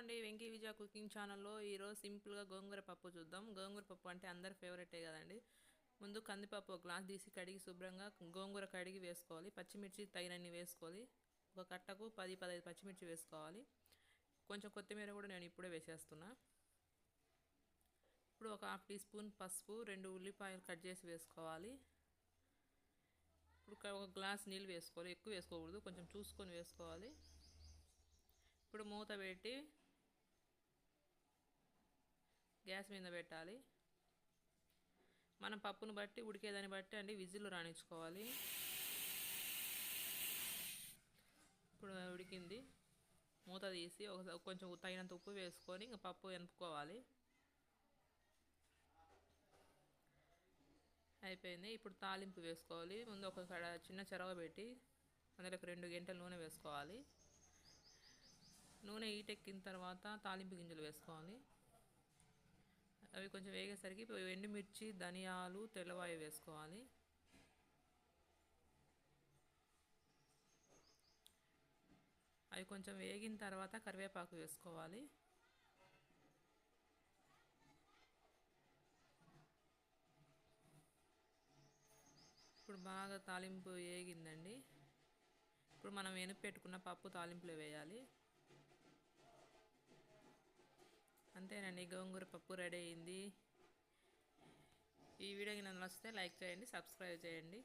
అండి వెంకీ విజయ కుకింగ్ ఛానల్లో ఈరోజు సింపుల్గా గోంగూర పప్పు చూద్దాం. గోంగూర పప్పు అంటే అందరి ఫేవరెటే కదండి. ముందు కందిపప్పు ఒక గ్లాస్ తీసి కడిగి శుభ్రంగా గోంగూర కడిగి వేసుకోవాలి. పచ్చిమిర్చి తగినన్ని వేసుకోవాలి. ఒక కట్టకు 10-15 పచ్చిమిర్చి వేసుకోవాలి. కొంచెం కొత్తిమీర కూడా నేను ఇప్పుడే వేసేస్తున్నా. ఇప్పుడు ఒక హాఫ్ టీ స్పూన్ పసుపు, 2 ఉల్లిపాయలు కట్ చేసి వేసుకోవాలి. ఇప్పుడు ఒక గ్లాస్ నీళ్ళు వేసుకోవాలి. ఎక్కువ వేసుకోకూడదు, కొంచెం చూసుకొని వేసుకోవాలి. ఇప్పుడు మూత పెట్టి గ్యాస్ మీద పెట్టాలి. మనం పప్పును బట్టి ఉడికేదాన్ని బట్టి అండి విజిల్ రాణించుకోవాలి. ఇప్పుడు ఉడికింది, మూత తీసి కొంచెం తగినంత ఉప్పు వేసుకొని ఇంకా పప్పు ఎనుపుకోవాలి. అయిపోయింది. ఇప్పుడు తాలింపు వేసుకోవాలి. ముందు ఒక చిన్న చెరవ పెట్టి అందులోకి 2 గంటల నూనె వేసుకోవాలి. నూనె ఈటెక్కిన తర్వాత తాలింపు గింజలు వేసుకోవాలి. అవి కొంచెం వేగేసరికి ఎండుమిర్చి, ధనియాలు, తెల్లవాయి వేసుకోవాలి. అవి కొంచెం వేగిన తర్వాత కరివేపాకు వేసుకోవాలి. ఇప్పుడు బాగా తాలింపు వేగిందండి. ఇప్పుడు మనం ఎనుపు పెట్టుకున్న పప్పు తాలింపులో వేయాలి. అంతేనండి, గోంగూర పప్పు రెడీ అయింది. ఈ వీడియోకి నన్ను నచ్చితే లైక్ చేయండి, సబ్స్క్రైబ్ చేయండి.